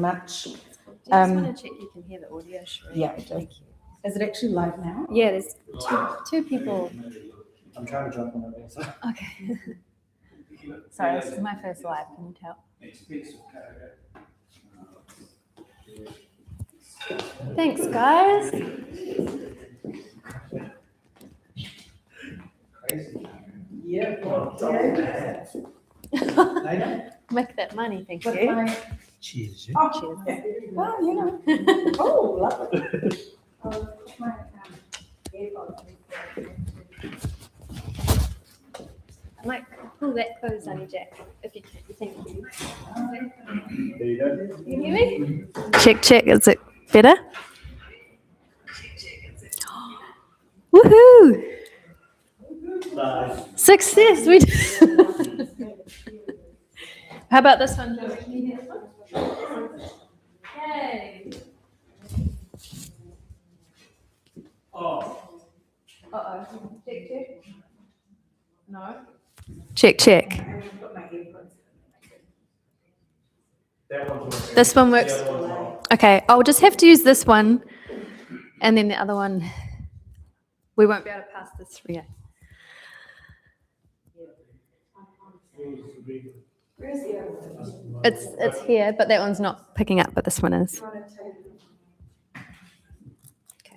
much. Do you just want to check you can hear the audio? Sure. Yeah, I do. Thank you. Is it actually live now? Yeah, there's two people. I'm trying to jump on it also. Okay. Sorry, this is my first live. Can you tell? Thanks, guys. Yeah. Make that money, thank With you. my- Cheers. Oh, Cheers. yeah. Well, you know. Oh, lovely. I might pull that close on your jack if you can. Thank you. There you go. Can you hear me? Check, check. Is it better? Woohoo! Success! We did. How about this one? Can you hear this one? Yay! Uh-oh. Check, check. No. Check, check. This one works. Okay, I'll just have to use this one, and then the other one, we won't be able to pass this through yet. It's here, but that one's not picking up, but this one is. Okay.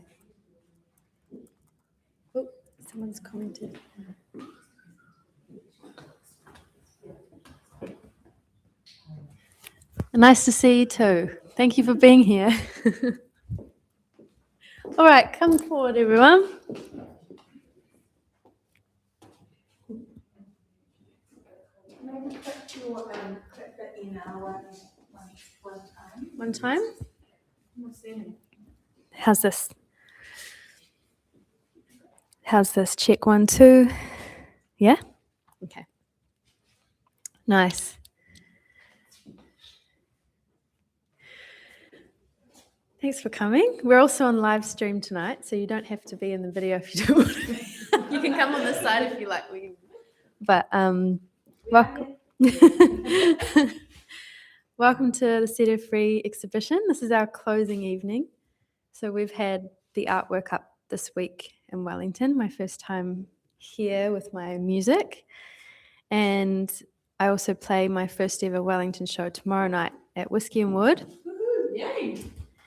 Oh, someone's commented. Nice to see you too. Thank you for being here. All right, come forward, everyone. Maybe put your clip that in one time. One time. What's that? How's this? How's this? Check 1, 2. Yeah? Okay. Nice. Thanks for coming. We're also on live stream tonight, so you don't have to be in the video if you don't want to be. You can come on this side if you like. But welcome. Welcome to the Set Her Free exhibition. This is our closing evening. So we've had the artwork up this week in Wellington, my first time here with my music. And I also play my first ever Wellington show tomorrow night at Whiskey and Wood. Yay!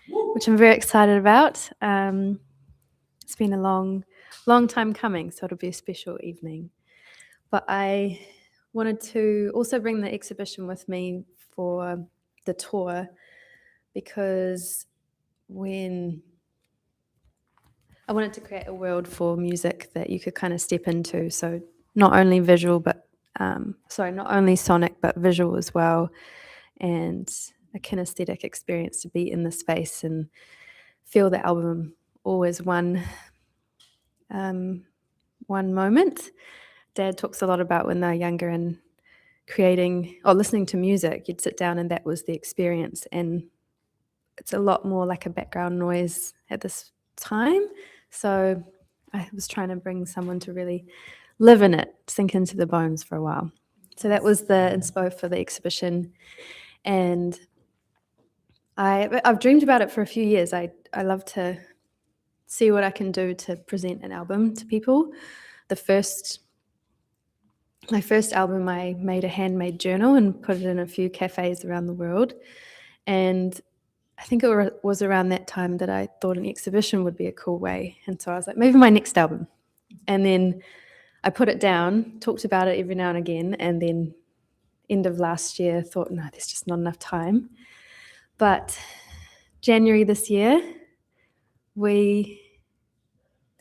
Which I'm very excited about. It's been a long time coming, so it'll be a special evening. But I wanted to also bring the exhibition with me for the tour, because when I wanted to create a world for music that you could kind of step into, so not only visual, but not only sonic, but visual as well, and a kinesthetic experience to be in the space and feel the album all as one moment. Dad talks a lot about when they're younger and creating or listening to music, you'd sit down and that was the experience, and it's a lot more like a background noise at this time. So I was trying to bring someone to really live in it, sink into the bones for a while. So that was the inspo for the exhibition, and I've dreamed about it for a few years. I love to see what I can do to present an album to people. My first album, I made a handmade journal and put it in a few cafes around the world. And I think it was around that time that I thought an exhibition would be a cool way. And so I was like, maybe my next album. And then I put it down, talked about it every now and again, and then end of last year thought, no, there's just not enough time. But January this year, the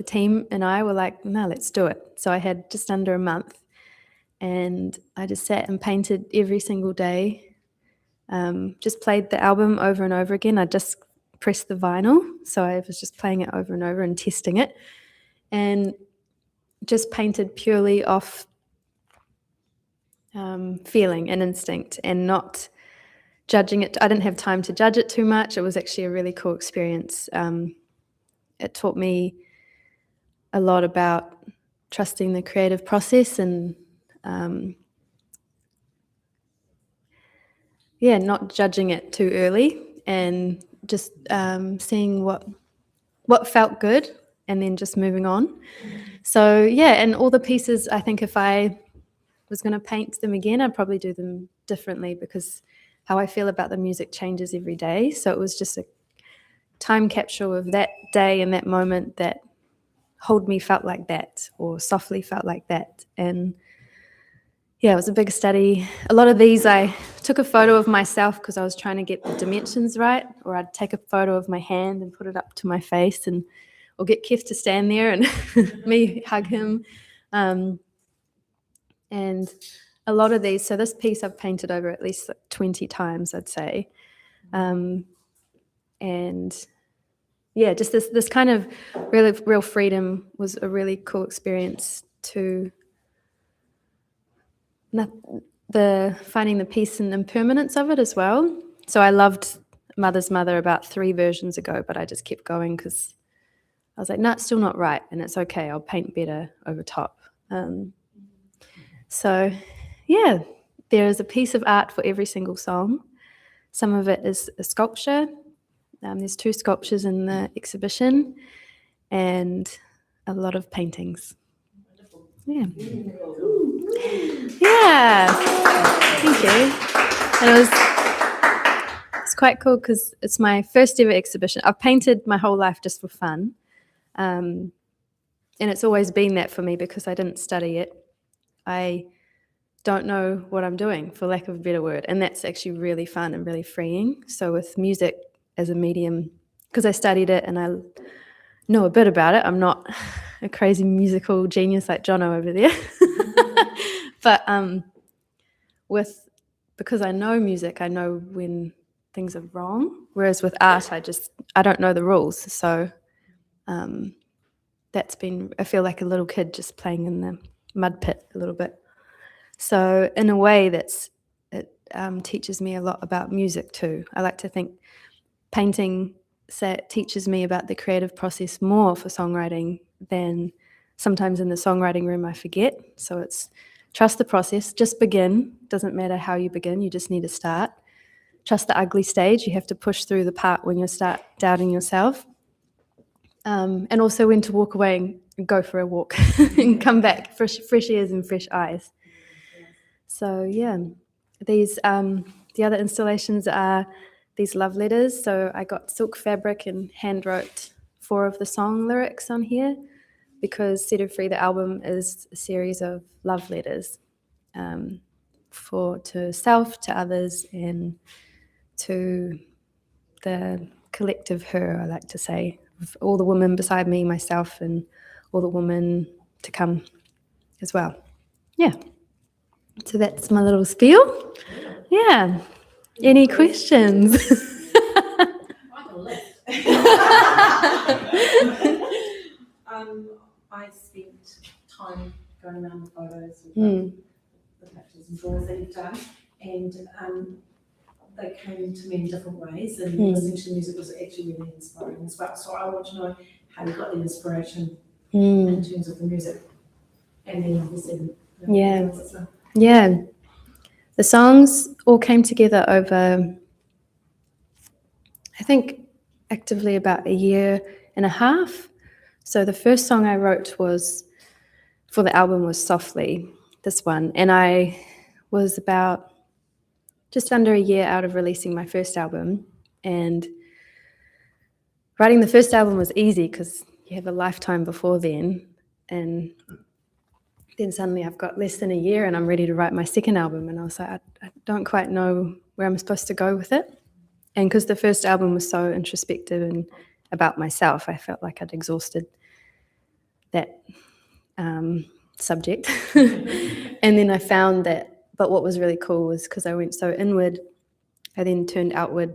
team and I were like, no, let's do it. So I had just under a month, and I just sat and painted every single day, just played the album over and over again. I just pressed the vinyl, so I was just playing it over and over and testing it, and just painted purely off feeling and instinct, and not judging it. I didn't have time to judge it too much. It was actually a really cool experience. It taught me a lot about trusting the creative process and not judging it too early, and just seeing what felt good and then just moving on. So yeah, and all the pieces, I think if I was going to paint them again, I'd probably do them differently because how I feel about the music changes every day. So it was just a time capsule of that day and that moment that Hold Me felt like that, or Softly felt like that. And yeah, it was a big study. A lot of these, I took a photo of myself because I was trying to get the dimensions right, or I'd take a photo of my hand and put it up to my face, and or get Keith to stand there and me hug him. And a lot of these, so this piece I've painted over at least 20 times, I'd say. And yeah, just this kind of real freedom was a really cool experience to the finding the peace and impermanence of it as well. So I loved Mother's Mother about 3 versions ago, but I just kept going because I was like, no, it's still not right, and it's okay. I'll paint better over top. So yeah, there is a piece of art for every single song. Some of it is a sculpture. There's 2 sculptures in the exhibition and a lot of paintings. Yeah. Yeah. Thank you. And it's quite cool because it's my first ever exhibition. I've painted my whole life just for fun. And it's always been that for me because I didn't study it. I don't know what I'm doing, for lack of a better word. And that's actually really fun and really freeing. So with music as a medium, because I studied it and I know a bit about it, I'm not a crazy musical genius like Jono over there. But because I know music, I know when things are wrong. Whereas with art, I don't know the rules. So that's been, I feel like a little kid just playing in the mud pit a little bit. So in a way, it teaches me a lot about music too. I like to think painting teaches me about the creative process more for songwriting than sometimes in the songwriting room I forget. So it's trust the process, just begin. Doesn't matter how you begin, you just need to start. Trust the ugly stage. You have to push through the part when you start doubting yourself. And also when to walk away and go for a walk and come back, fresh ears and fresh eyes. So yeah, these the other installations are these love letters. So I got silk fabric and hand wrote 4 of the song lyrics on here because Set Her Free, the album, is a series of love letters to self, to others, and to the collective her, I like to say, of all the women beside me, myself, and all the women to come as well. Yeah. So that's my little spiel. Yeah. Any questions? I spent time going around the photos and the pictures and drawings that you've done, and they came to me in different ways, and listening to the music was actually really inspiring as well. So I want to know how you got the inspiration in terms of the music, and then obviously Yeah. The songs all came together over, I think, actively about 1.5 years. So the first song I wrote for the album was Softly, this one. And I was about just under 1 year out of releasing my first album. And writing the first album was easy because you have a lifetime before then. And then suddenly I've got less than 1 year and I'm ready to write my second album. And I was like, I don't quite know where I'm supposed to go with it. And because the first album was so introspective and about myself, I felt like I'd exhausted that subject. And then I found that, but what was really cool was because I went so inward, I then turned outward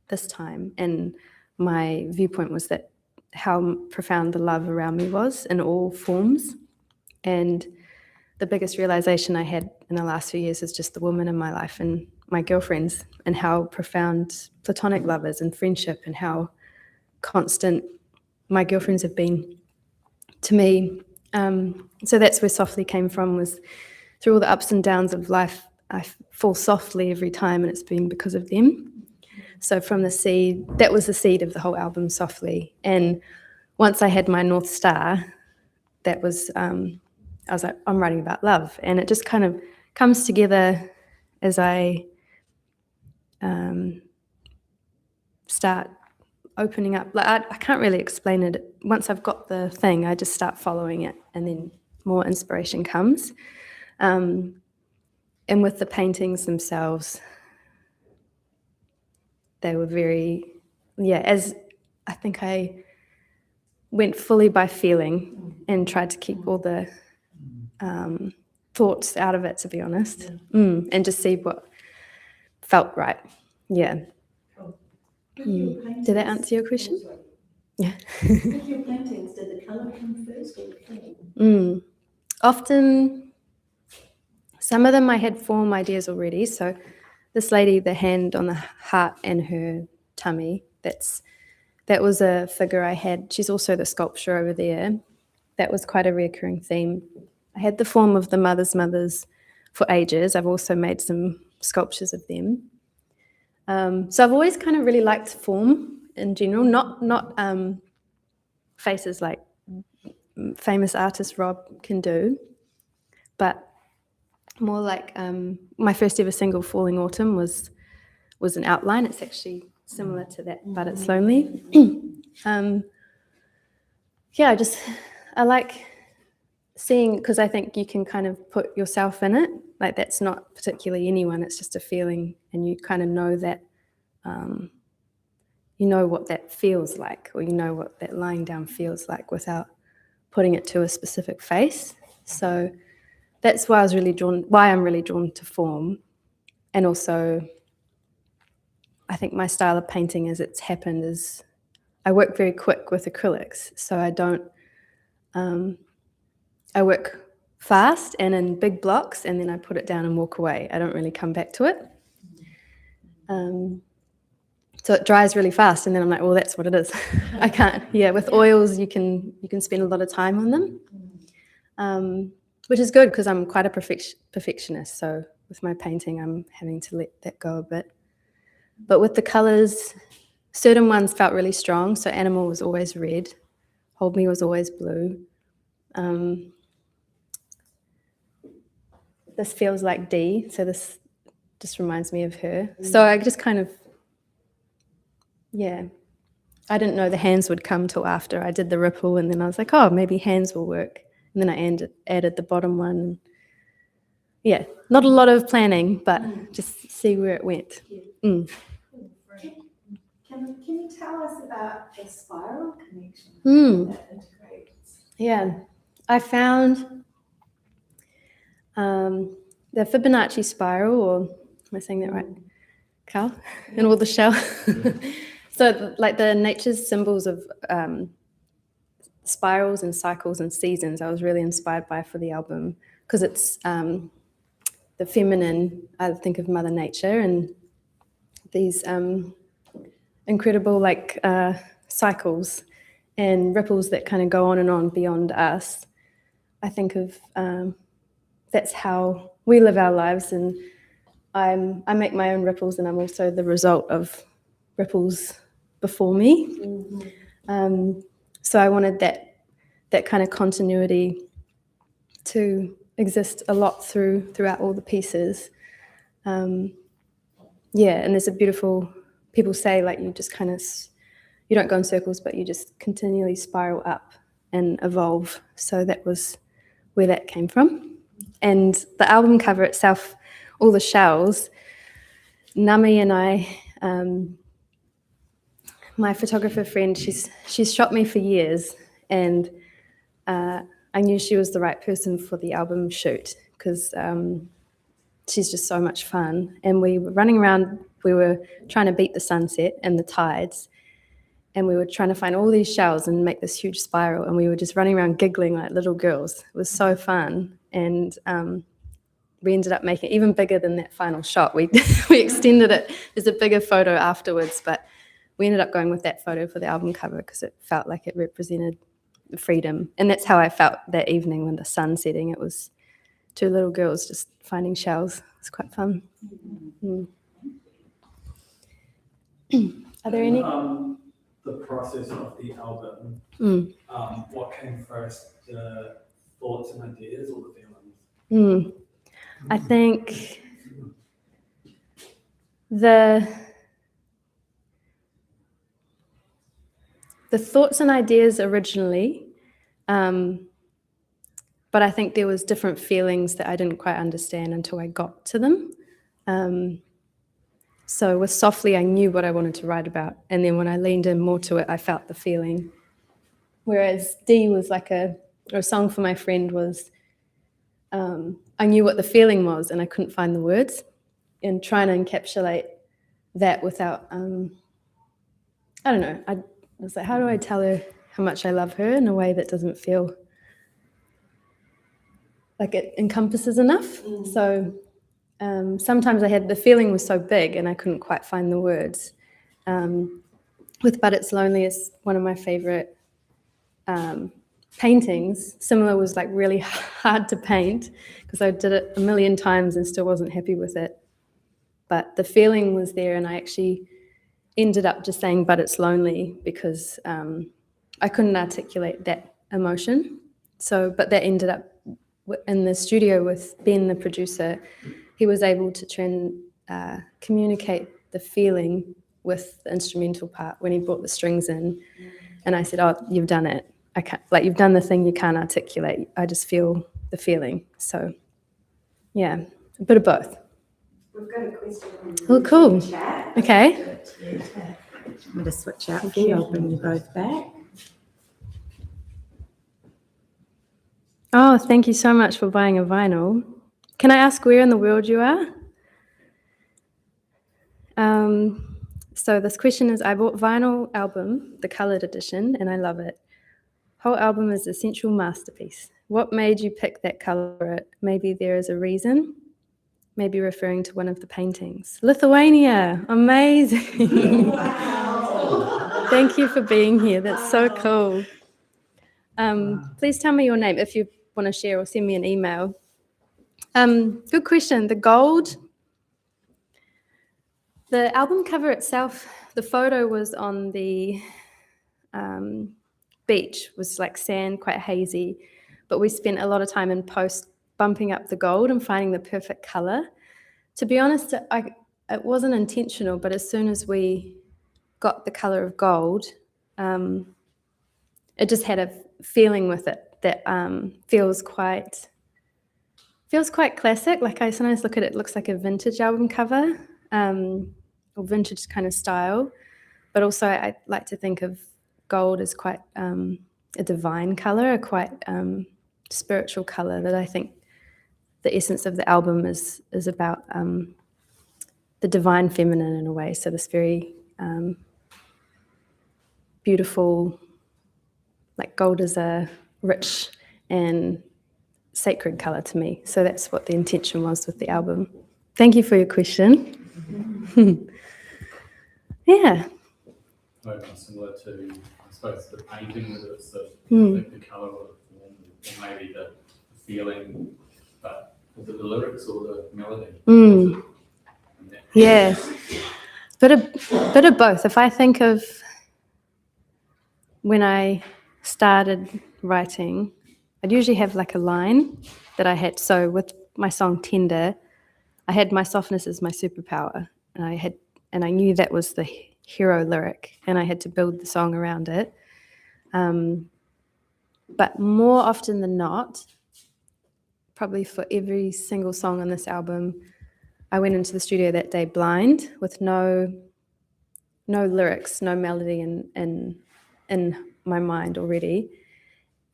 this time. And my viewpoint was that how profound the love around me was in all forms. And the biggest realization I had in the last few years is just the women in my life and my girlfriends and how profound platonic love is and friendship and how constant my girlfriends have been to me. So that's where Softly came from, was through all the ups and downs of life, I fall softly every time, and it's been because of them. So from the seed, that was the seed of the whole album, Softly. And once I had my North Star, that was, I was like, I'm writing about love. And it just kind of comes together as I start opening up. Like I can't really explain it. Once I've got the thing, I just start following it, and then more inspiration comes. And with the paintings themselves, they were very, as I think I went fully by feeling and tried to keep all the thoughts out of it, to be honest, and just see what felt right. Yeah. Did that answer your question? Yeah. With your paintings, did the colour come first or the form? Often, some of them I had form ideas already. So this lady, the hand on the heart and her tummy, that was a figure I had. She's also the sculpture over there. That was quite a recurring theme. I had the form of the mothers for ages. I've also made some sculptures of them. So I've always kind of really liked form in general, not faces like famous artist Rob can do, but more like my first ever single, Falling Autumn, was an outline. It's actually similar to that, but it's lonely. I like seeing, because I think you can kind of put yourself in it. Like that's not particularly anyone, it's just a feeling, and you kind of know that, you know what that feels like, or you know what that lying down feels like without putting it to a specific face. So that's why I'm really drawn to form. And also, I think my style of painting as it's happened is I work very quick with acrylics. So I work fast and in big blocks, and then I put it down and walk away. I don't really come back to it. So it dries really fast, and then I'm like, well, that's what it is. I can't. Yeah, with oils, you can spend a lot of time on them, which is good because I'm quite a perfectionist. So with my painting, I'm having to let that go a bit. But with the colours, certain ones felt really strong. So Animal was always red. Hold Me was always blue. This feels like D, so this just reminds me of her. So I just kind of, I didn't know the hands would come till after I did the ripple, and then I was like, oh, maybe hands will work. And then I added the bottom one. Yeah, not a lot of planning, but just see where it went. Can you tell us about the spiral connection that integrates? Yeah, I found the Fibonacci spiral, or am I saying that right, Carl? And all the shell. So like the nature's symbols of spirals and cycles and seasons, I was really inspired by for the album, because it's the feminine. I think of Mother Nature and these incredible like cycles and ripples that kind of go on and on beyond us. I think of that's how we live our lives, and I make my own ripples, and I'm also the result of ripples before me. So I wanted that kind of continuity to exist a lot throughout all the pieces. And there's a beautiful, people say like you just kind of, you don't go in circles, but you just continually spiral up and evolve. So that was where that came from. And the album cover itself, all the shells, Nami and I, my photographer friend, she's shot me for years, and I knew she was the right person for the album shoot, because she's just so much fun. And we were running around, we were trying to beat the sunset and the tides, and we were trying to find all these shells and make this huge spiral, and we were just running around giggling like little girls. It was so fun. And we ended up making it even bigger than that final shot. We extended it. There's a bigger photo afterwards, but we ended up going with that photo for the album cover because it felt like it represented freedom. And that's how I felt that evening when the sun setting. It was two little girls just finding shells. It was quite fun. Are there any? The process of the album, Mm. what came first, the thoughts and ideas or the feelings? I think the thoughts and ideas originally, but I think there was different feelings that I didn't quite understand until I got to them. So with Softly, I knew what I wanted to write about, and then when I leaned in more to it, I felt the feeling. Whereas D was like a song for my friend was, I knew what the feeling was, and I couldn't find the words, and trying to encapsulate that without, I don't know, I was like, how do I tell her how much I love her in a way that doesn't feel like it encompasses enough? So sometimes the feeling was so big and I couldn't quite find the words. With But It's Lonely is one of my favorite paintings. Similar was like really hard to paint because I did it a million times and still wasn't happy with it. But the feeling was there, and I actually ended up just saying, but it's lonely, because I couldn't articulate that emotion. So, but that ended up in the studio with Ben, the producer. He was able to communicate the feeling with the instrumental part when he brought the strings in. And I said, oh, you've done it. I can't, like, you've done the thing you can't articulate. I just feel the feeling. So, yeah, a bit of both. We've got a question on the Oh, cool. chat. Okay. I'm going to switch out for you. I'll bring you both back. Oh, thank you so much for buying a vinyl. Can I ask where in the world you are? So this question is, I bought vinyl album, the colored edition, and I love it. Whole album is essential masterpiece. What made you pick that color? Maybe there is a reason. Maybe referring to one of the paintings. Lithuania, amazing. Wow. Thank you for being here. That's so cool. Please tell me your name if you want to share, or send me an email. Good question. The gold. The album cover itself, the photo was on the beach, was like sand, quite hazy, but we spent a lot of time in post bumping up the gold and finding the perfect color. To be honest, it wasn't intentional, but as soon as we got the color of gold, it just had a feeling with it that feels quite classic. Like, I sometimes look at it, looks like a vintage album cover, or vintage kind of style. But also I like to think of gold as quite a divine color, a quite spiritual color, that I think the essence of the album is about the divine feminine in a way. So this very beautiful, like, gold is a rich and sacred color to me. So that's what the intention was with the album. Thank you for your question. Yeah. Maybe similar to, I suppose, the painting, whether it's the colour or the form, or maybe the feeling, but was it the lyrics or the melody? Yeah, bit of both. If I think of when I started writing, I'd usually have like a line that I had. So with my song Tender, I had my softness as my superpower, and I knew that was the hero lyric, and I had to build the song around it. But more often than not, probably for every single song on this album, I went into the studio that day blind, with no lyrics, no melody in my mind already,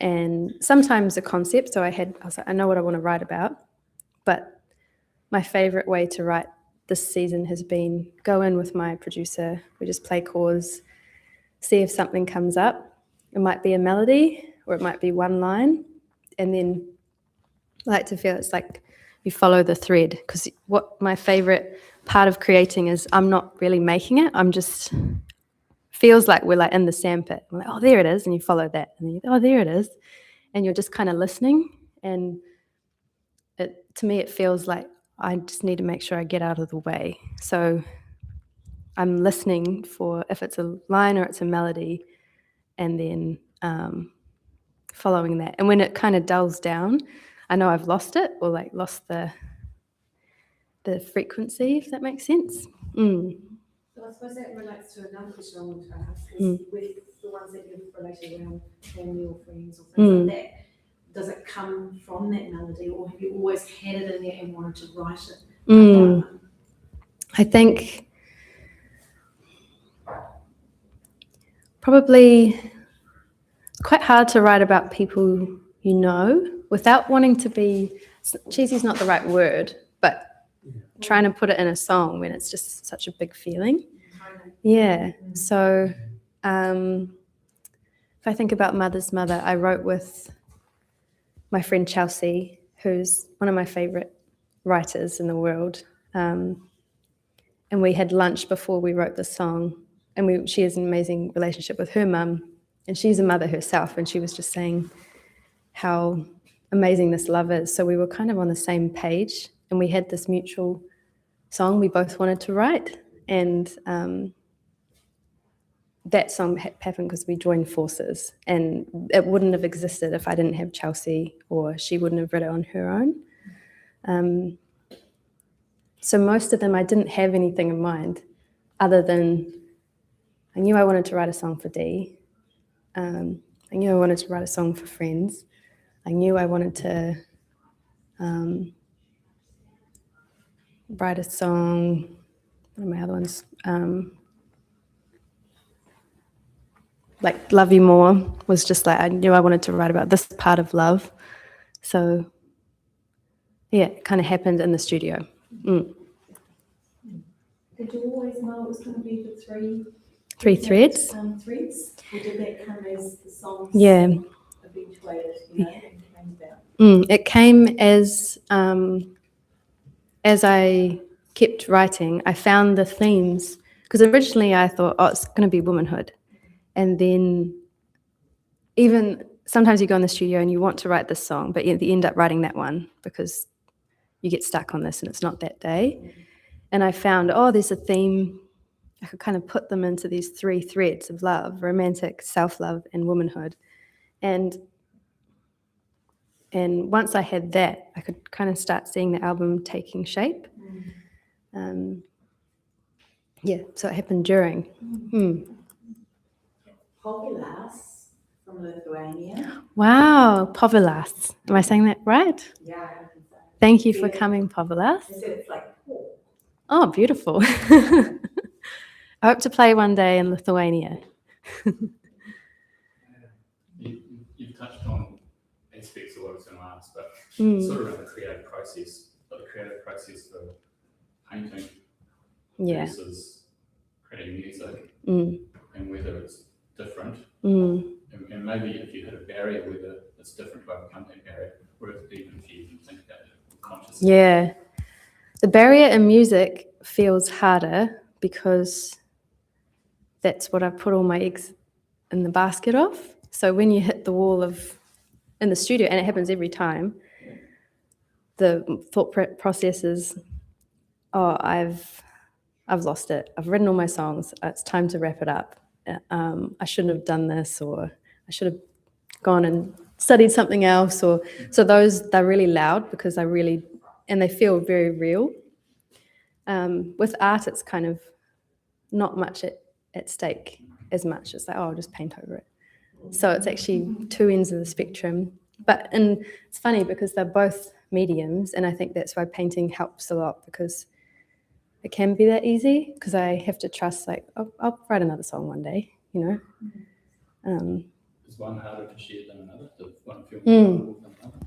and sometimes a concept. So I was like, I know what I want to write about, but my favorite way to write this season has been go in with my producer. We just play chords, see if something comes up. It might be a melody, or it might be one line, and then I like to feel it's like you follow the thread, because what my favorite part of creating is I'm not really making it. I'm just, feels like we're like in the sandpit. I'm like, oh, there it is, and you follow that, and then oh, there it is, and you're just kind of listening. And to me, it feels like I just need to make sure I get out of the way. So I'm listening for if it's a line or it's a melody, and then following that. And when it kind of dulls down, I know I've lost it, or like lost the frequency, if that makes sense. So I suppose that relates to another question I wanted to ask, is with the ones that you've related around family or friends or things like that, does it come from that melody, or have you always had it in there and wanted to write it about them? I think probably it's quite hard to write about people you know without wanting to be, cheesy is not the right word, but trying to put it in a song when it's just such a big feeling. Yeah. So if I think about Mother's Mother, I wrote with my friend Chelsea, who's one of my favorite writers in the world. And we had lunch before we wrote the song. And she has an amazing relationship with her mum. And she's a mother herself. And she was just saying how amazing this love is. So we were kind of on the same page. And we had this mutual song we both wanted to write. And that song happened because we joined forces, and it wouldn't have existed if I didn't have Chelsea, or she wouldn't have written it on her own. So most of them I didn't have anything in mind other than I knew I wanted to write a song for Dee. I knew I wanted to write a song for friends. I knew I wanted to write a song, what are my other ones? Like Love You More was just like, I knew I wanted to write about this part of love. So yeah, it kind of happened in the studio. Did you always know it was going to be the Three threads? Threads? Or did that come as the songs Yeah. eventuated, and came about? It came as I kept writing, I found the themes, because originally I thought, oh, it's going to be womanhood. And then even sometimes you go in the studio and you want to write this song, but you end up writing that one because you get stuck on this and it's not that day. And I found, oh, there's a theme. I could kind of put them into these three threads of love: romantic, self-love, and womanhood. And once I had that, I could kind of start seeing the album taking shape. Yeah, so it happened during. Populas from Lithuania. Wow, Povilas. Am I saying that right? Yeah, I can say. Thank you for coming, Povilas. They said it's like pork. Oh, beautiful. I hope to play one day in Lithuania. You've touched on aspects of what I was going to ask, but sort of around the creative process, but the creative process for painting versus creating music, and whether it's different, and maybe if you hit a barrier, whether it's different to overcome that barrier, or if even if you think about it consciously. Yeah. The barrier in music feels harder because that's what I put all my eggs in the basket of. So when you hit the wall in the studio, and it happens every time, the thought process is, oh, I've lost it. I've written all my songs. It's time to wrap it up. I shouldn't have done this, or I should have gone and studied something else. Or so they're really loud because and they feel very real. With art, it's kind of not much at stake as much. It's like, oh, I'll just paint over it. So it's actually two ends of the spectrum. And it's funny because they're both mediums, and I think that's why painting helps a lot, because it can be that easy, because I have to trust, like, I'll write another song one day, you know. Is one harder to share than another? Does one feel more comfortable than another?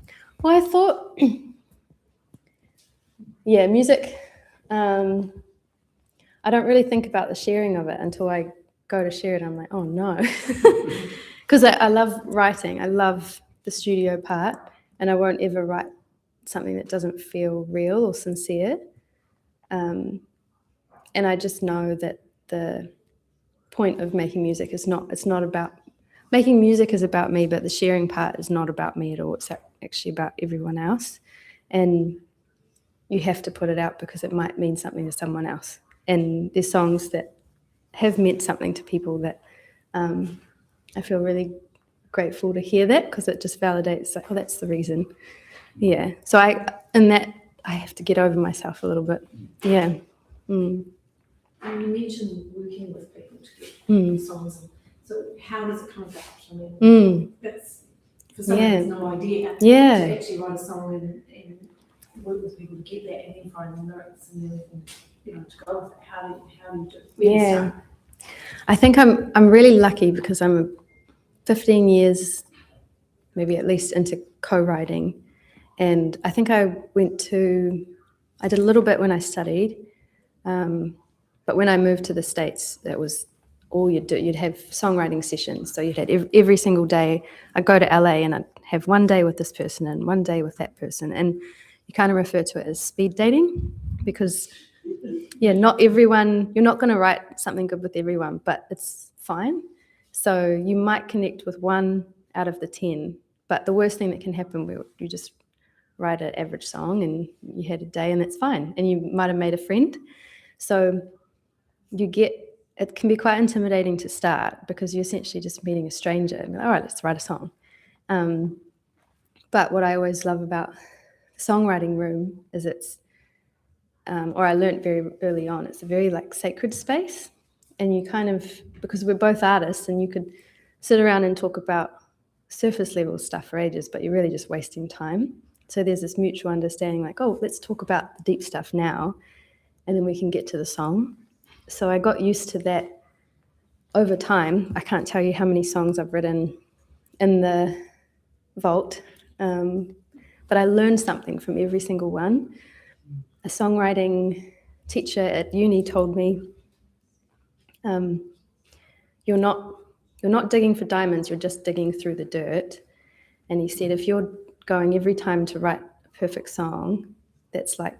Well, I thought, yeah, music, I don't really think about the sharing of it until I go to share it. I'm like, oh no. Because I love writing. I love the studio part, and I won't ever write something that doesn't feel real or sincere. And I just know that the point of making music is not about, making music is about me, but the sharing part is not about me at all. It's actually about everyone else. And you have to put it out because it might mean something to someone else. And there's songs that have meant something to people that I feel really grateful to hear that, because it just validates, like, oh, that's the reason. Yeah. So I have to get over myself a little bit. Yeah. Mm. And you mentioned working with people to get Mm. songs. So how does it come about? I mean, Mm. that's for someone who Yeah. has no idea Yeah. to actually write a song and work with people to get that, and then find the lyrics and everything, to go with it. How do you do it? Where do you Yeah. start? I think I'm really lucky because I'm 15 years, maybe at least, into co-writing. And I think I did a little bit when I studied, but when I moved to the States, that was all you'd do. You'd have songwriting sessions. So you'd had every single day. I'd go to LA and I'd have one day with this person and one day with that person. And you kind of refer to it as speed dating, because not everyone, you're not going to write something good with everyone, but it's fine. So you might connect with 1 out of the 10, but the worst thing that can happen, you just write an average song and you had a day and that's fine. And you might have made a friend. So it can be quite intimidating to start, because you're essentially just meeting a stranger and be like, all right, let's write a song. But what I always love about the songwriting room is or I learned very early on, it's a very sacred space. And you kind of, because we're both artists, and you could sit around and talk about surface level stuff for ages, but you're really just wasting time. So there's this mutual understanding, like, oh, let's talk about the deep stuff now, and then we can get to the song. So I got used to that over time. I can't tell you how many songs I've written in the vault, but I learned something from every single one. A songwriting teacher at uni told me, you're not digging for diamonds, you're just digging through the dirt. And he said, if you're going every time to write a perfect song, that's like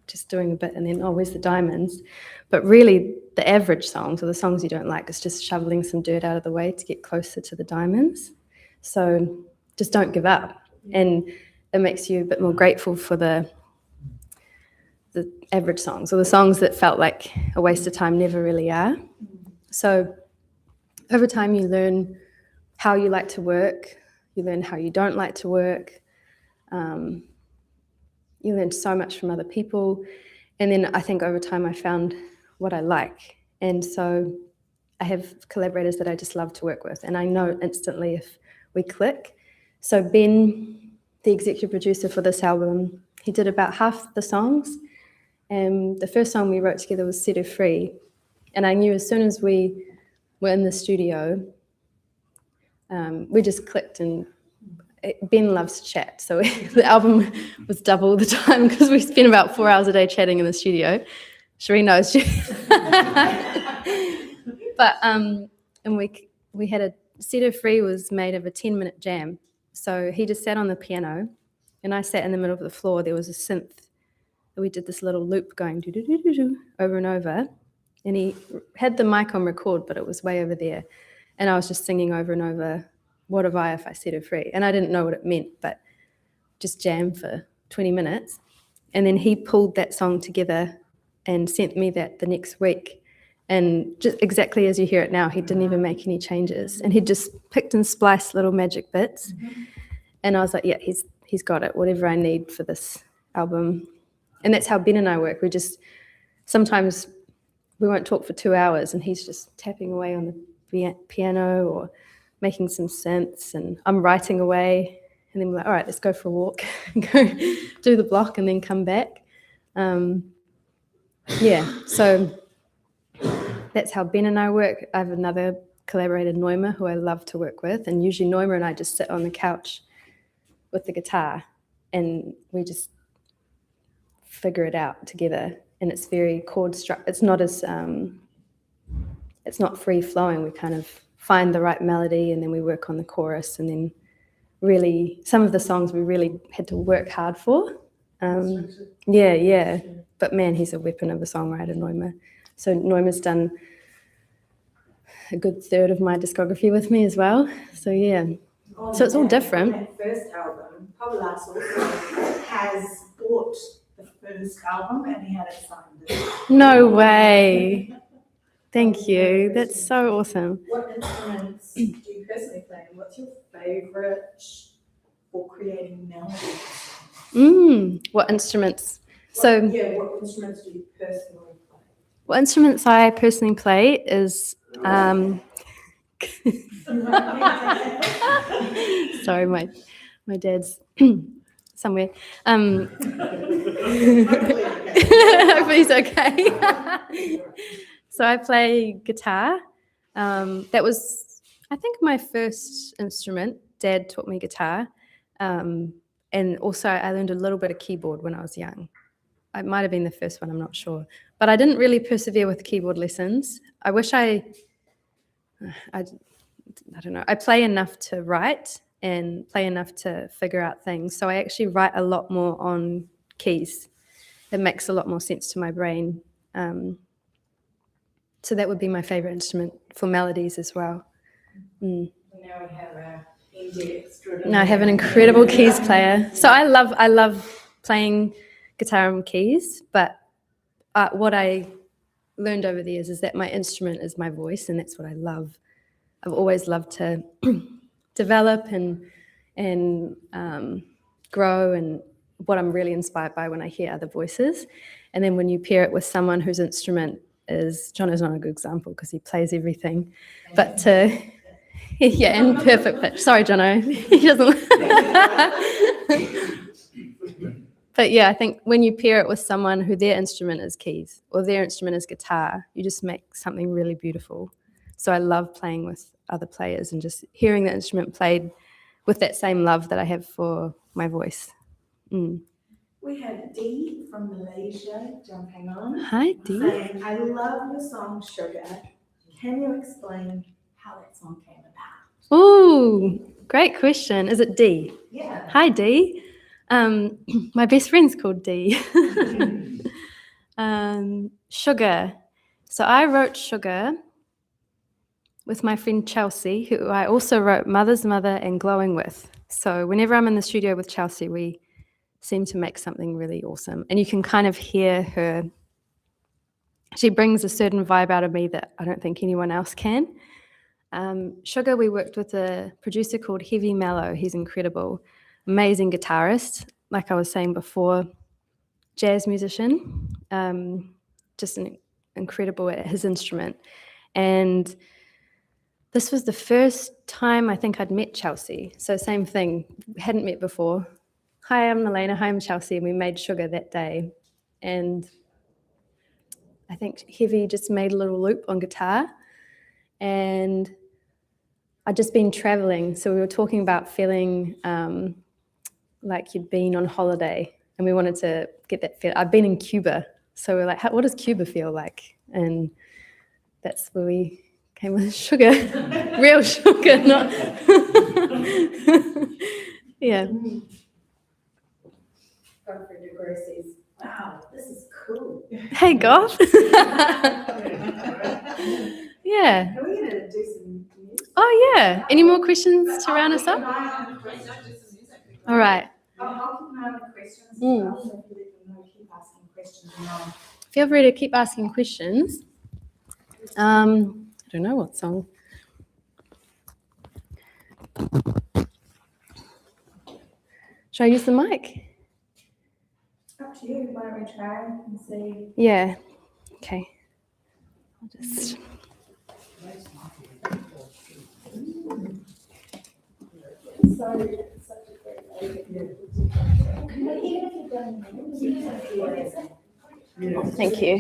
just doing a bit and then, oh, where's the diamonds? But really, the average songs, or the songs you don't like, is just shoveling some dirt out of the way to get closer to the diamonds. So just don't give up. And it makes you a bit more grateful for the average songs, or the songs that felt like a waste of time never really are. So over time, you learn how you like to work, you learn how you don't like to work, you learn so much from other people. And then I think over time I found what I like. And so I have collaborators that I just love to work with, and I know instantly if we click. So Ben, the executive producer for this album, he did about half the songs. And the first song we wrote together was Set Her Free. And I knew as soon as we were in the studio, we just clicked, and Ben loves to chat. So the album was double the time, because we spent about 4 hours a day chatting in the studio. Sheree knows. But, and we had Set Her Free was made of a 10-minute jam. So he just sat on the piano, and I sat in the middle of the floor. There was a synth. We did this little loop going do-do-do-do-do over and over. And he had the mic on record, but it was way over there. And I was just singing over and over, what have I if I set her free? And I didn't know what it meant, but just jam for 20 minutes. And then he pulled that song together and sent me that the next week. And just exactly as you hear it now, he didn't even make any changes. And he just picked and spliced little magic bits. And I was like, yeah, he's got it, whatever I need for this album. And that's how Ben and I work. Sometimes we won't talk for 2 hours, and he's just tapping away on the piano or making some synths, and I'm writing away. And then we're like, all right, let's go for a walk, go do the block, and then come back. So that's how Ben and I work. I have another collaborator, Noima, who I love to work with. And usually Noima and I just sit on the couch with the guitar, and we just figure it out together. And it's very chord struck. It's not free flowing. We kind of find the right melody, and then we work on the chorus, and then really some of the songs we really had to work hard for. But man, he's a weapon of a songwriter, Noima. So Noima's done a good third of my discography with me as well. So yeah. So it's all different. That first album, Pablas also has bought the first album and he had it signed. No way. Thank you. That's so awesome. What instruments do you personally play, and what's your favourite for creating melodies? What instruments? What instruments do you personally play? What instruments I personally play is sorry, my dad's somewhere. Hopefully he's okay. So I play guitar. That was, I think, my first instrument. Dad taught me guitar. And also I learned a little bit of keyboard when I was young. It might have been the first one, I'm not sure. But I didn't really persevere with keyboard lessons. I wish I don't know. I play enough to write and play enough to figure out things. So I actually write a lot more on keys. It makes a lot more sense to my brain. So that would be my favorite instrument for melodies as well. Now we have our extraordinary. No, I have an incredible keys player. So I love playing guitar and keys, but what I learned over the years is that my instrument is my voice, and that's what I love. I've always loved to develop and grow, and what I'm really inspired by when I hear other voices. And then when you pair it with someone whose instrument is, Jono's not a good example because he plays everything, but yeah, and perfect pitch. Sorry, Jono, he doesn't. But yeah, I think when you pair it with someone who their instrument is keys or their instrument is guitar, you just make something really beautiful. So I love playing with other players and just hearing the instrument played with that same love that I have for my voice. We have Dee from Malaysia jumping on. Hi, Dee. Saying, I love your song Sugar. Can you explain how that song came about? Ooh, great question. Is it Dee? Yeah. Hi, Dee. My best friend's called Dee. Sugar. So I wrote Sugar with my friend Chelsea, who I also wrote Mother's Mother and Glowing with. So whenever I'm in the studio with Chelsea, we seem to make something really awesome. And you can kind of hear her. She brings a certain vibe out of me that I don't think anyone else can. Sugar, we worked with a producer called Heavy Mellow. He's incredible. Amazing guitarist, like I was saying before, jazz musician, just incredible at his instrument. And this was the first time I think I'd met Chelsea. So same thing, hadn't met before. Hi, I'm alayna. Hi, I'm Chelsea. And we made Sugar that day. And I think Heavy just made a little loop on guitar. And I'd just been traveling. So we were talking about feeling like you'd been on holiday, and we wanted to get that feel. I've been in Cuba, so we're like, what does Cuba feel like? And that's where we came with Sugar, real sugar, not yeah. Godfrey DeGroy says, wow, this is cool. Hey, Goff. Yeah. Are we going to do some music? Oh yeah. Any more questions to round us up? All right. I'll keep an eye on the questions as well, so if you let them know, keep asking questions. Feel free to keep asking questions. I don't know what song. Should I use the mic? Up to you. Why don't we try and see? Yeah. Okay. I'll just. So, it's such a great idea. Thank you.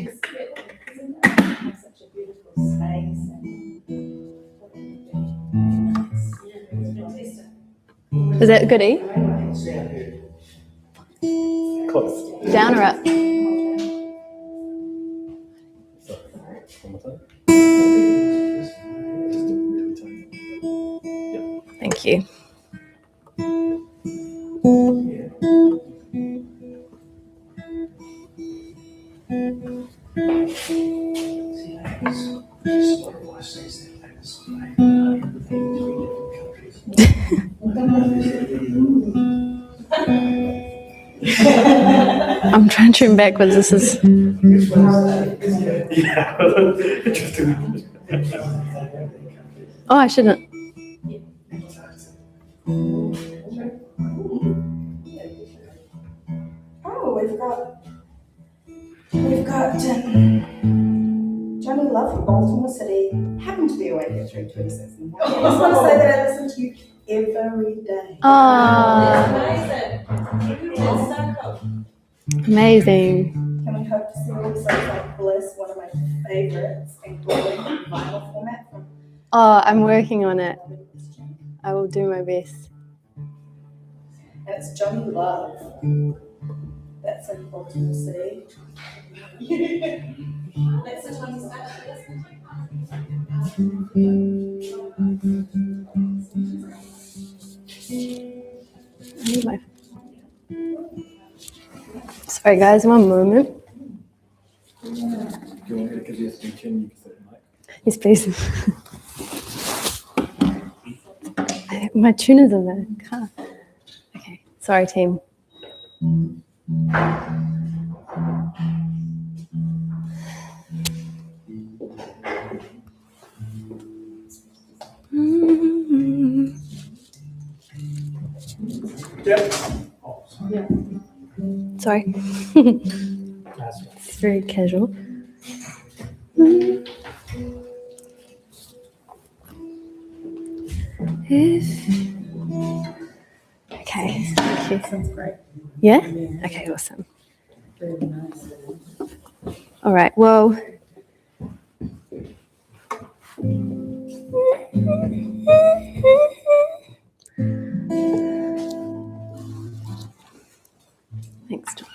Such a beautiful space. Is that goodie? Close. Down or up? Thank you. I'm trying to tune backwards. This is. Yeah. Interesting. Oh, I shouldn't. Oh, we've got Johnny Love from Baltimore City. Happened to be awake at 3:26 in the morning. I just want to say that I listen to you every day. Oh, amazing. Can we hope to see all songs like Bliss, one of my favorites, including vinyl format from Oh, I'm working on it. I will do my best. And it's Johnny Love. That's in Baltimore City. That's the 22nd. I need my. Sorry, guys, one moment. Do you want me to give you a speech and you can sit in mic? Yes, please. My tuner's in the car. Okay, sorry, team. Yep. Sorry. That's right. It's very casual. Okay, thank you. Sounds great. Yeah? Okay, awesome. Very nice. All right, well. Thanks, Tom.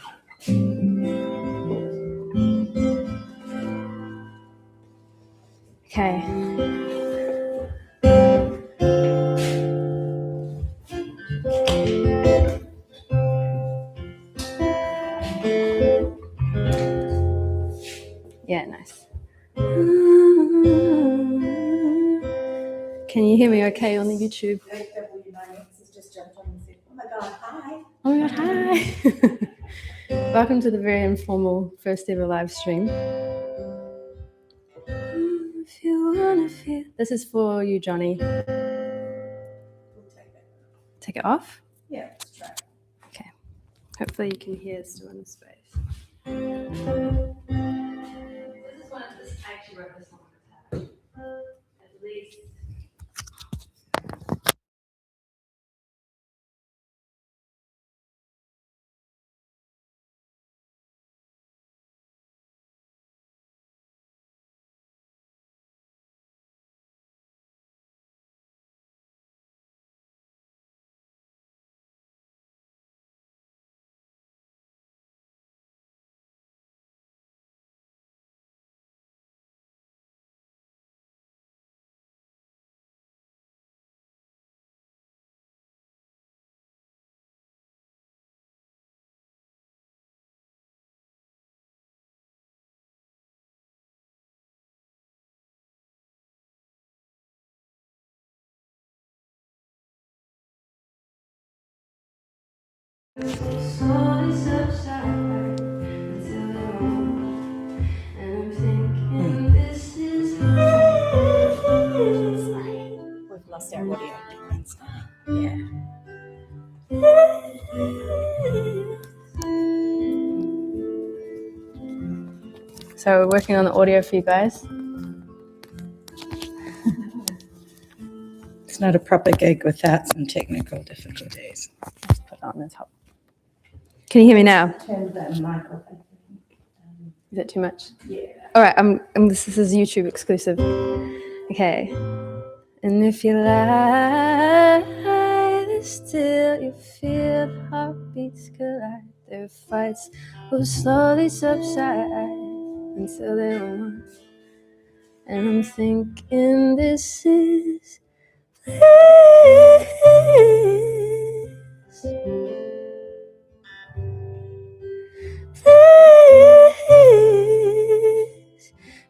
Okay. Yeah, nice. Can you hear me okay on the YouTube? AW9X has just jumped on and said, oh my God, hi. Oh my god, hi! Welcome to the very informal first ever live stream. If you wanna feel. This is for you, Johnny. We'll take that. Take it off? Yeah, let's try. Okay. Hopefully you can hear still in the space. This is one of this. I actually wrote this one at least. We've lost our audio. Yeah. So we're working on the audio for you guys. It's not a proper gig without some technical difficulties. Let's put it on the top. Can you hear me now? Turn that mic off. Is it too much? Yeah. All right, this is YouTube exclusive. Okay. And if you lie still, you feel the heartbeats collide. Their fights will slowly subside until they're one. And I'm thinking this is bliss.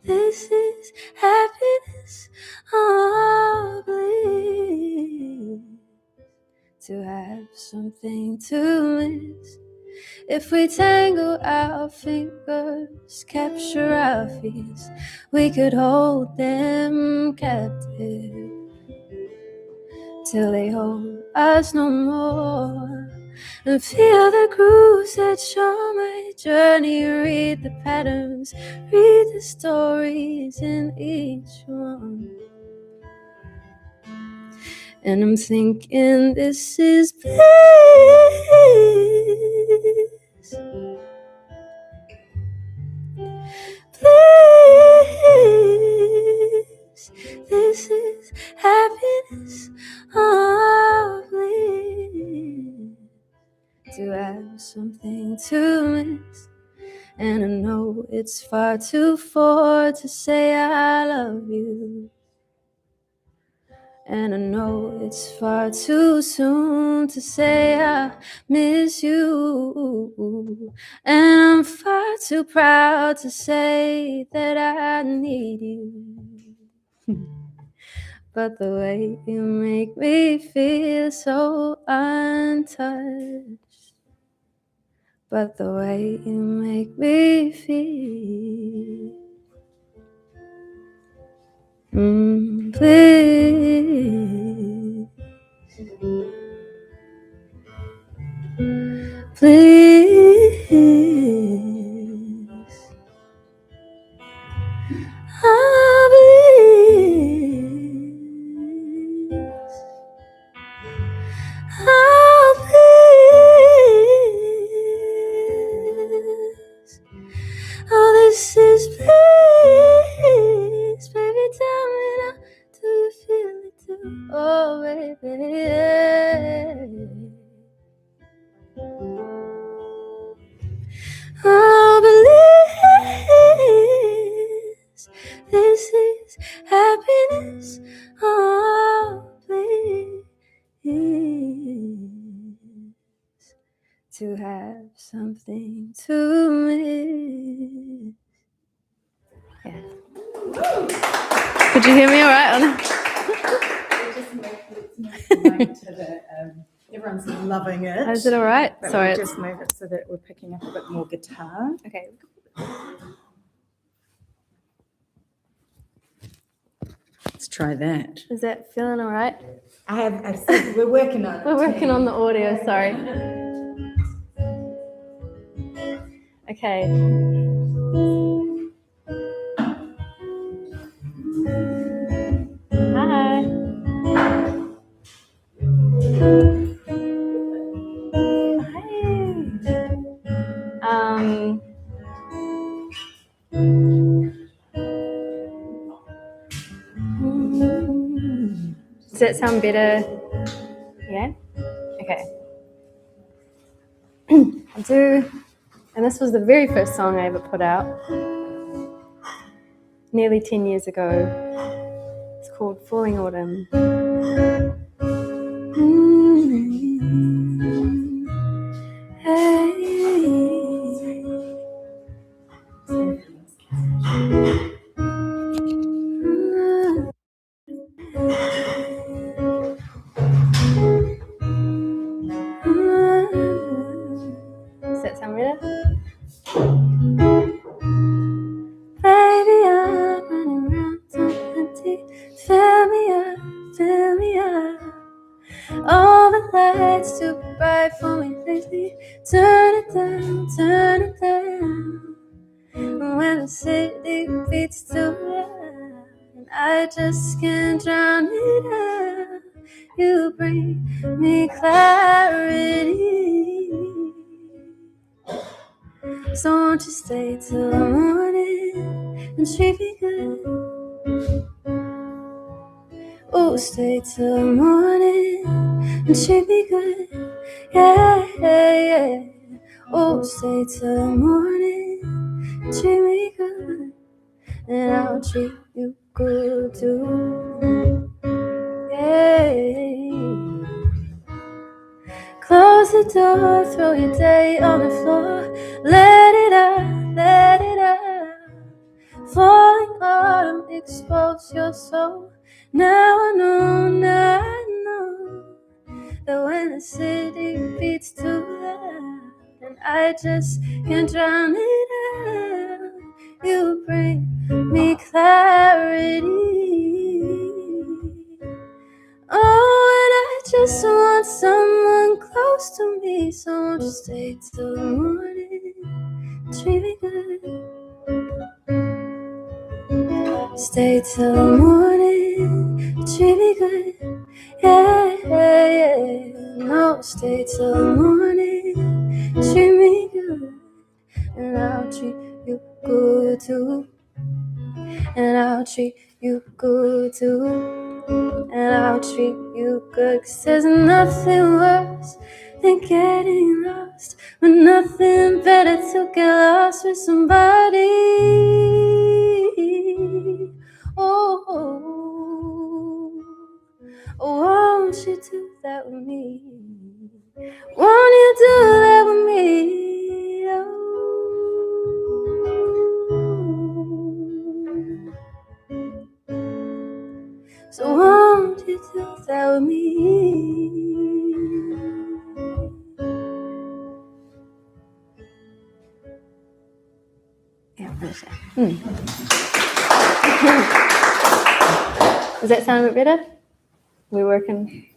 This is happiness, oh bliss. To have something to miss If we tangle our fingers, capture our fears, we could hold them captive till they hold us no more. And feel the grooves that show my journey. Read the patterns, read the stories in each one. And I'm thinking this is bliss. Bliss. This is happiness. Oh, bliss. To have something to miss. And I know it's far too far to say I love you. And I know it's far too soon to say I miss you. And I'm far too proud to say that I need you. But the way you make me feel so untouched. But the way you make me feel, please, please, oh, please, oh, please. Oh, this is bliss. Baby, tell me now, do you feel it too? Oh, baby, yeah. Oh, bliss. This is happiness. Oh, please. To have something to miss. Yeah. Could you hear me all right? Just move the mic to the, everyone's loving it. Is it all right? But Sorry. we'll just move it so that we're picking up a bit more guitar. Okay. Let's try that. Is that feeling all right? I've said we're working on it. We're working on the audio, sorry. Okay. Hi. Hi. Does that sound better? Yeah? Okay. I do, and this was the very first song I ever put out, nearly 10 years ago. It's called Falling Autumn. Hey. Does that sound better? Baby, I'm running round on empty. Fill me up, fill me up. All the lights too bright for me lately. Turn it down, turn it down. When the city beats too loud and I just can't drown it out, you bring me clarity. So won't you stay till the morning and treat me good? Oh, stay till the morning and treat me good. Yeah, yeah, yeah. Oh, stay till the morning and treat me good. And I'll treat you good too. Yeah. Close the door, throw your day on the floor. Let it out, let it out. Falling autumn, expose your soul. Now I know that when the city beats too loud and I just can't drown it out. You bring me clarity. Oh, and I just want someone close to me, so won't you stay till the morning? Treat me good. Stay till the morning. Treat me good. Yeah, yeah, yeah. No, stay till the morning. Treat me good. And I'll treat you good too. And I'll treat you good too. And I'll treat you good, 'cause there's nothing worse than getting lost, but nothing better to get lost with somebody. Oh, won't you do that with me? Won't you do that with me? Oh. So won't you do that with me? Yeah, finish that. Does that sound a bit better? We're working.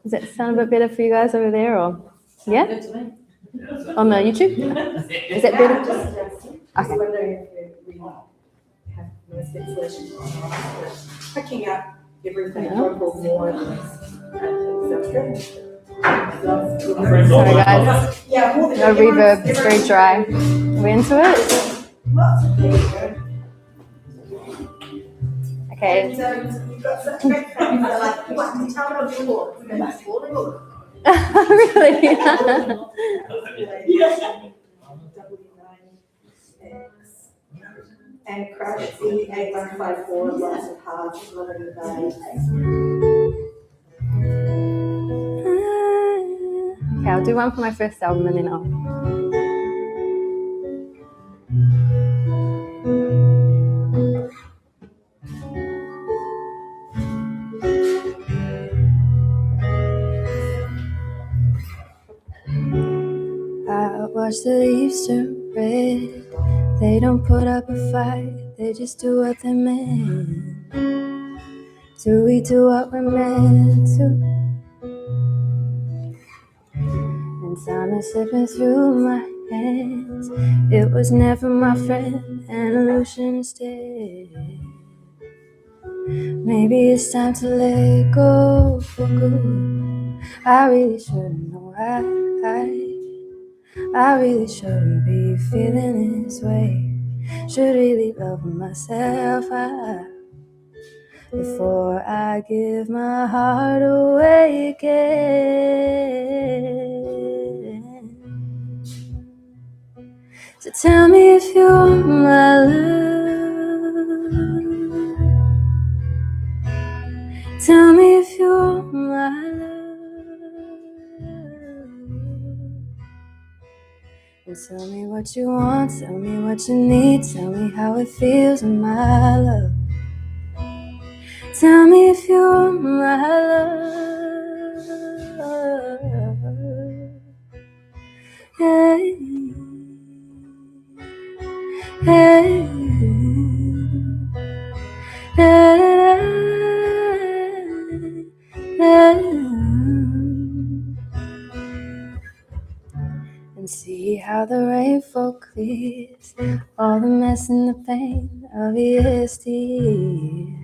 Does that sound a bit better for you guys over there, or yeah? Good to me. On the YouTube? Is that better? Just wondering if we have most installations on picking up everything Yeah. local more or less. Sounds good. Sorry guys, Yeah, more than no reverb, it's very dry. We into it? Lots of people. Okay. And you've got such great friends that are like, what, can you tell me what you want? And that's all they want. Really? And crash the 8154 lots of hearts, living the day. Okay, I'll do one for my first album and then I'll. I watch the leaves turn red. They don't put up a fight, they just do what they're meant. Do we do what we're meant to? And time is slipping through my hands. It was never my friend, an illusion instead. Maybe it's time to let go for good. I really shouldn't know I really shouldn't be feeling this way. Should really love myself before I give my heart away again. So tell me if you want my love. Tell me if you want my love. And tell me what you want, tell me what you need, tell me how it feels in my love. Tell me if you want my love. Hey, hey, da, da, da, da. And see how the rainfall clears all the mess and the pain of yesteryear.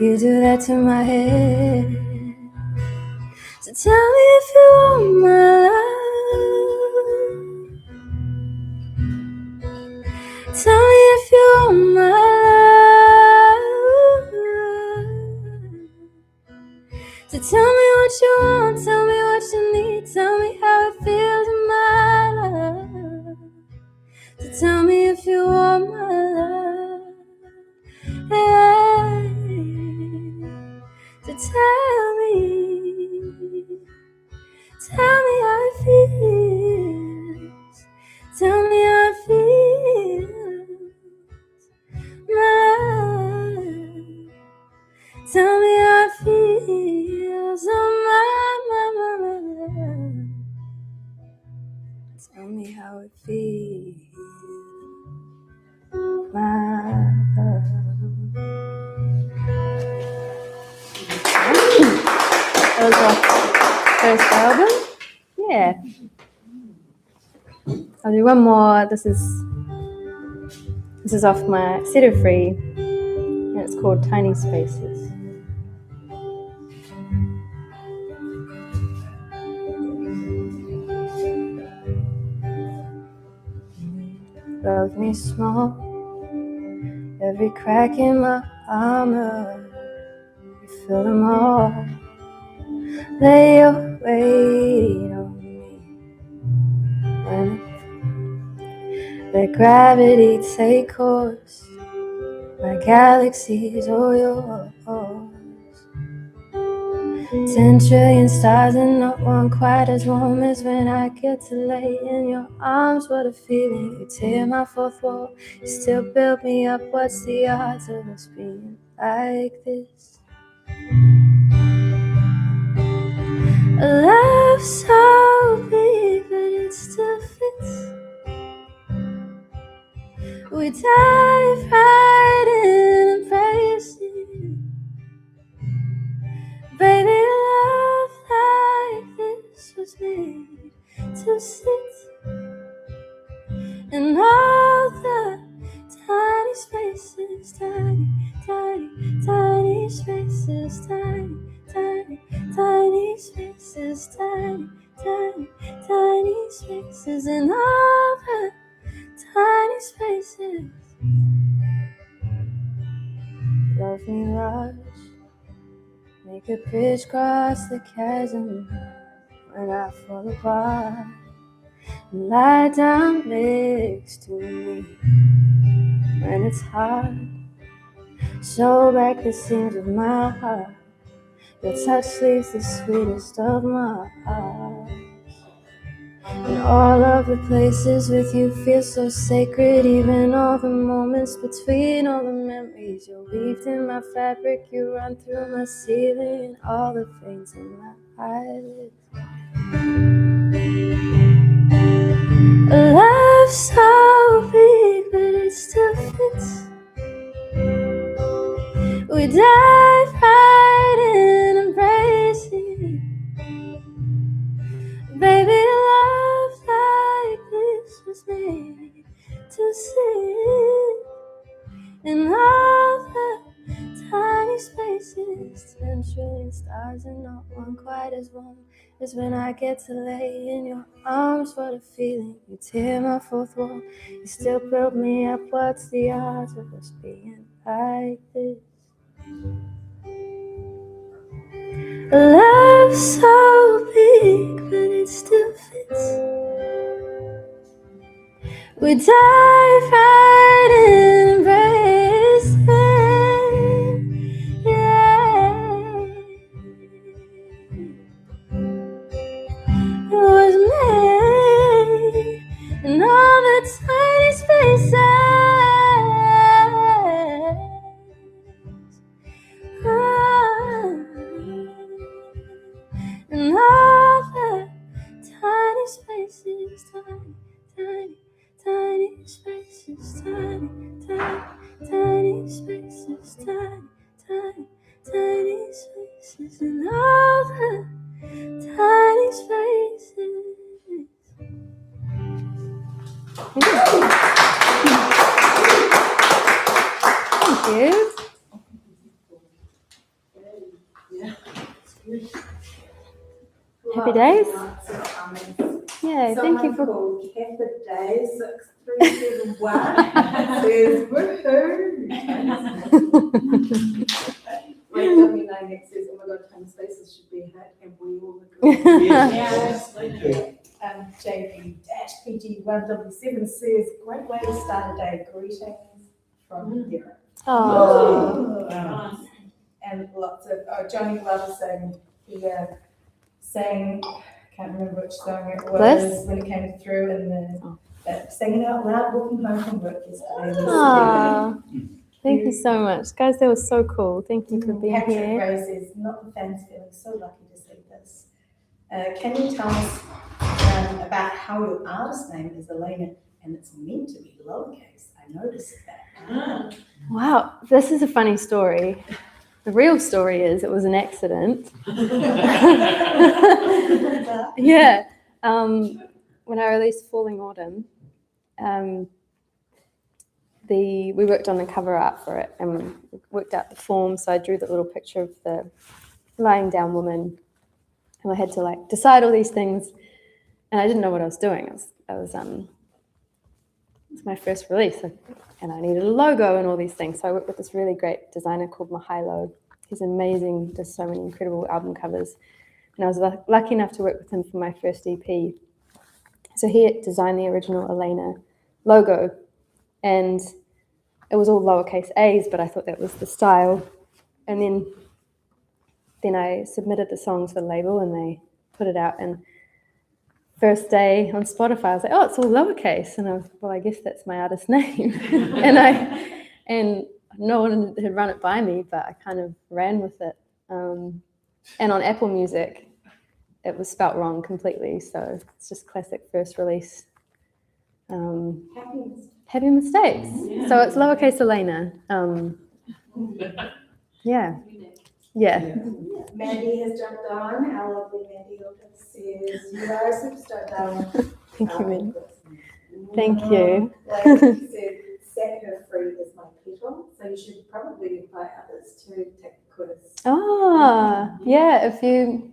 You do that to my head. So tell me if you want my love. Tell me if you want my love. So tell me what you want, tell me what you need, tell me how it feels in my love. So tell me if you want my love. Hey. So tell me how it feels. Tell me how it feels, my love. Tell me how it feels, oh my love. feel my love. That was our first album. Yeah. I'll do one more. This is off my Set Her Free, and it's called Tiny Spaces. Love me small, every crack in my armor, you fill them all. Lay your weight on me, and let gravity take course. My galaxy's all yours. 10 trillion stars and not one quite as warm as when I get to lay in your arms. What a feeling, you tear my fourth wall, you still build me up. What's the odds of us being like this? A love so big but it still fits. We dive right in, embrace it. Baby, love like this was made to sit in all the tiny spaces, tiny, tiny, tiny spaces, tiny, tiny, tiny spaces, tiny, tiny, tiny spaces, in all the tiny spaces. Love me rush, make a bridge cross the chasm when I fall apart. Lie down next to me when it's hard. Show back the seams of my heart. Your touch leaves the sweetest of my heart. And all of the places with you feel so sacred. Even all the moments between, all the memories you're weaved in my fabric. You run through my ceiling, all the veins in my eyelids. A love so big but it still fits. We dive right in, embrace it. Baby, love like this was made to sit in all the tiny spaces. 10 trillion stars and not one quite as warm as when I get to lay in your arms. What a feeling, you tear my fourth wall, you still build me up. What's the odds of us being like this? A love so big but it still fits. We dive right in, embrace it. Yeah. It was made in all the tiny spaces. And all the tiny spaces, tiny, tiny, tiny spaces, tiny, tiny, tiny spaces, tiny, tiny, tiny spaces, and all the tiny spaces. Thank you. Happy days. Yeah, thank you for. Called Happy Days 6371 says woohoo. My W9 says, oh my god, tiny spaces should be a hit, and we all agree. Yes, thank you. JP-PG177 says, great way to start a day. Greetings from Derek. Oh, Nice. And lots of, Johnny loves sang, can't remember which song it was, Bliss? when it came through, and that singing out loud walking home from work yesterday. oh, thank you so much, guys. That was so cool. Thank you for being Patrick here. Gray says, not the fans feeling so lucky to see this. Can you tell us about how your artist name is Alayna, and it's meant to be lowercase. I noticed that. Wow, this is a funny story. The real story is it was an accident. Yeah. When I released Falling Autumn, we worked on the cover art for it and worked out the form. So I drew the little picture of the lying down woman, and I had to like decide all these things, and I didn't know what I was doing. It's my first release, and I needed a logo and all these things. So I worked with this really great designer called Mahilo. He's amazing, does so many incredible album covers. And I was lucky enough to work with him for my first EP. So he designed the original Alayna logo, and it was all lowercase a's, but I thought that was the style. And then I submitted the song to the label, and they put it out. And first day on Spotify, I was like, oh, it's all lowercase. And I was, well, I guess that's my artist name. and no one had run it by me, but I kind of ran with it. And on Apple Music, it was spelt wrong completely. So it's just classic first release. Happy mistakes. Yeah. So it's lowercase Alayna. Yeah. Yeah. Mandy has jumped on. Our lovely Mandy says, you are a superstar, darling. Thank you, Mandy. Thank you. Like she said, set her free is my petal. So you should probably invite others to take a quiz. Ah, yeah. If you,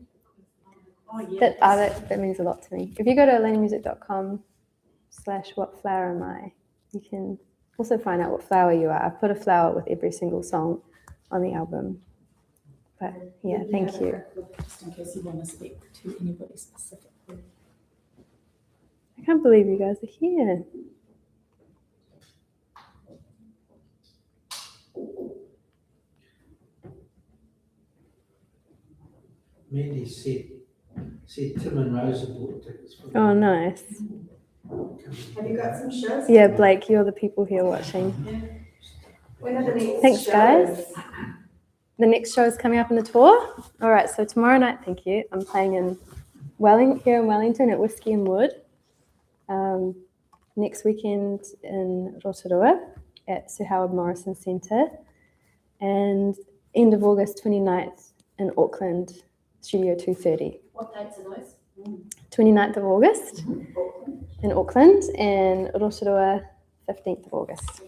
Oh, yeah. that means a lot to me. If you go to alaynamusic.com/whatflowerami, you can also find out what flower you are. I put a flower with every single song on the album. But yeah, thank you. Just in case you want to speak to anybody specifically. I can't believe you guys are here. Mandy said Tim and Rosa bought tickets for Oh, nice. Have you got some shows? Yeah, Blake, you're the people here watching. When are the next Thanks, shows? guys. The next show is coming up in the tour. All right, so tomorrow night, thank you. I'm playing in here in Wellington at Whiskey and Wood. Next weekend in Rotorua at Sir Howard Morrison Centre. And end of August 29th in Auckland, Studio 230. What dates are those? 29th of August in Auckland, and Rotorua, 15th of August.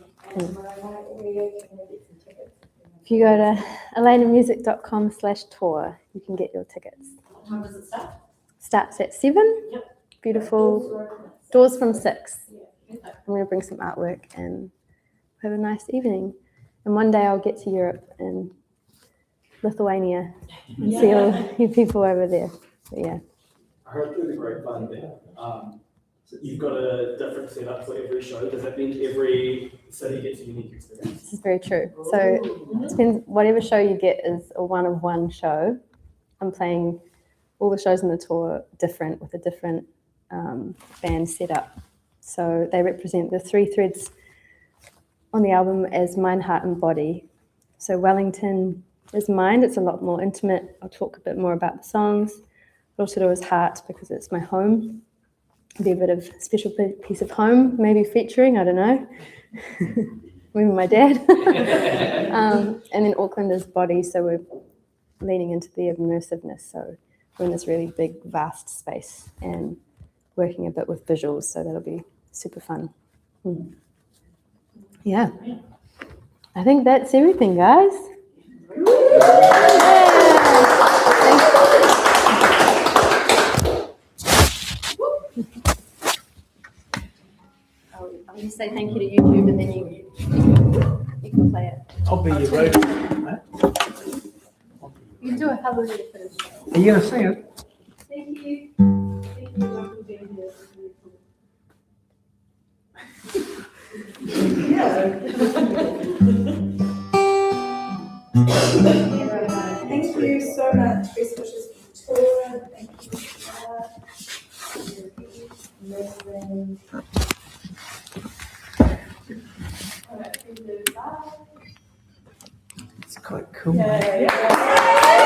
If you go to alaynamusic.com/tour, you can get your tickets. What time does it start? Starts at 7. Yep. Beautiful. Doors from 6. Yeah. I'm going to bring some artwork and have a nice evening. And one day I'll get to Europe and Lithuania and see all you people over there. But yeah. I heard through the grapevine that you've got a different setup for every show. Does that mean every city gets a unique experience? This is very true. So it depends, whatever show you get is a one-of-one show. I'm playing all the shows in the tour different with a different band setup. So they represent the 3 threads on the album as mind, heart and body. So Wellington is mind, it's a lot more intimate. I'll talk a bit more about the songs. Rotorua is heart because it's my home. Be a bit of special piece of home, maybe featuring, I don't know, maybe my dad. And then Auckland is body, so we're leaning into the immersiveness. So we're in this really big, vast space and working a bit with visuals, so that'll be super fun. Yeah. I think that's everything, guys. I'll just say thank you to YouTube, and then you can play it. I'll be your road. You can do a hallelujah for this show. Are you going to sing it? Thank you. Thank you all for being here. Thank you so much. Best wishes for the tour. Thank you for that. It's quite cool. Yeah.